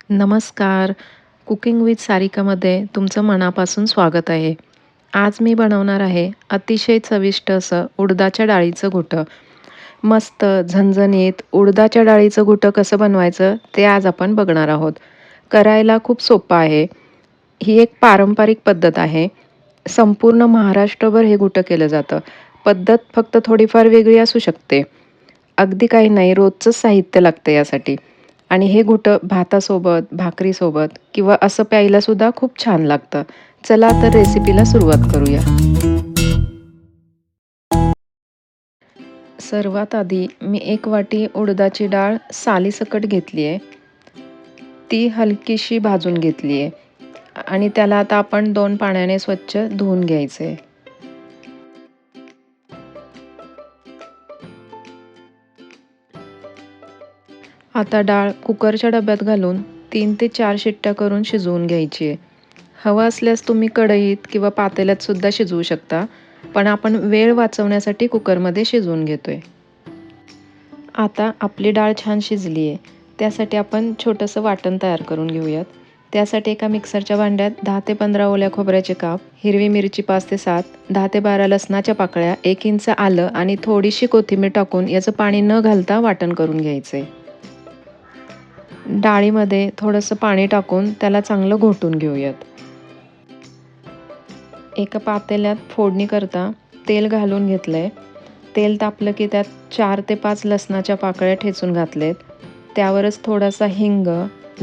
नमस्कार. Cooking with सारिकामध्ये तुमचं मनापासून स्वागत आहे. आज मी बनवणार आहे अतिशय चविष्ट असं उडदाच्या डाळीचं घुटं. मस्त झणझणीत उडदाच्या डाळीचं घुटं कसं बनवायचं ते आज आपण बघणार आहोत. करायला खूप सोपं आहे. ही एक पारंपरिक पद्धत आहे. संपूर्ण महाराष्ट्रभर हे घुटं केलं जातं. पद्धत फक्त थोडीफार वेगळी असू शकते. अगदी काही नाही, रोजचंच साहित्य लागतं यासाठी. आणि हे घुटं भातासोबत, भाकरीसोबत किंवा असं प्यायला सुद्धा खूप छान लागतं. चला तर रेसिपीला सुरुवात करूया. सर्वात आधी मी 1 वाटी उडदाची डाळ सालीसकट घेतली आहे. ती हलकीशी भाजून घेतली आहे आणि त्याला आता आपण 2 पाण्याने स्वच्छ धुवून घ्यायचे. आता डाळ कुकरच्या डब्यात घालून 3 ते 4 शिट्ट्या करून शिजवून घ्यायची आहे. हवं असल्यास तुम्ही कढईत किंवा पातेल्यात सुद्धा शिजवू शकता, पण आपण वेळ वाचवण्यासाठी कुकरमध्ये शिजवून घेतोय. आता आपली डाळ छान शिजली आहे. त्यासाठी आपण छोटंसं वाटण तयार करून घेऊयात. त्यासाठी एका मिक्सरच्या भांड्यात 10 ते 15 ओल्या खोबऱ्याचे काप, हिरवी मिरची 5 ते 7, 10 ते 12 लसणाच्या पाकळ्या, 1 इंच आलं आणि थोडीशी कोथिंबीर टाकून याचं पाणी न घालता वाटण करून घ्यायचं. डाळीमध्ये थोडंसं पाणी टाकून त्याला चांगलं घोटून घेऊयात. एका पातेल्यात फोडणी करता तेल घालून घेतलंय. तेल तापलं की त्यात 4 ते 5 लसणाच्या पाकळ्या ठेचून घातलेत. त्यावरच थोडासा हिंग,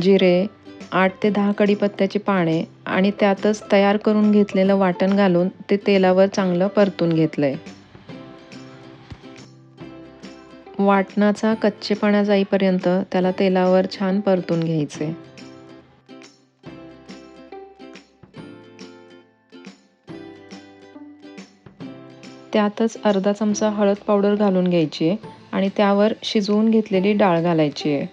जिरे, 8 ते 10 कढीपत्त्याची पाने आणि त्यातच तयार करून घेतलेलं वाटण घालून ते तेलावर चांगलं परतून घेतलंय. वाटणाचा कच्चेपणा जाईपर्यंत त्याला तेलावर छान परतून घ्यायचे. त्यातच अर्धा चमचा हळद पावडर घालून घ्यायची आहे आणि त्यावर शिजवून घेतलेली डाळ घालायची आहे.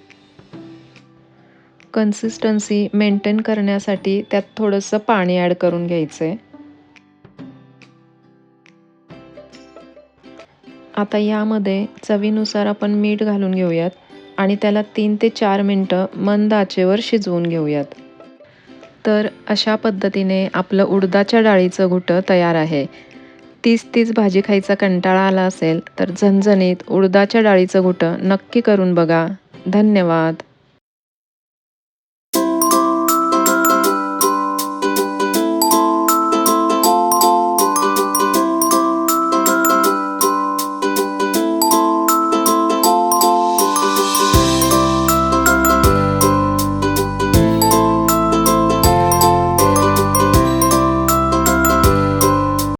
कन्सिस्टन्सी मेंटेन करण्यासाठी त्यात थोडंसं पाणी ॲड करून घ्यायचं आहे. आता यामध्ये चवीनुसार आपण मीठ घालून घेऊयात आणि त्याला 3 ते 4 मिनटं मंद आचेवर शिजवून घेऊयात. तर अशा पद्धतीने आपलं उडदाच्या डाळीचं घुटं तयार आहे. तीच तीच भाजी खायचा कंटाळा आला असेल तर झणझणीत उडदाच्या डाळीचं घुटं नक्की करून बघा. धन्यवाद.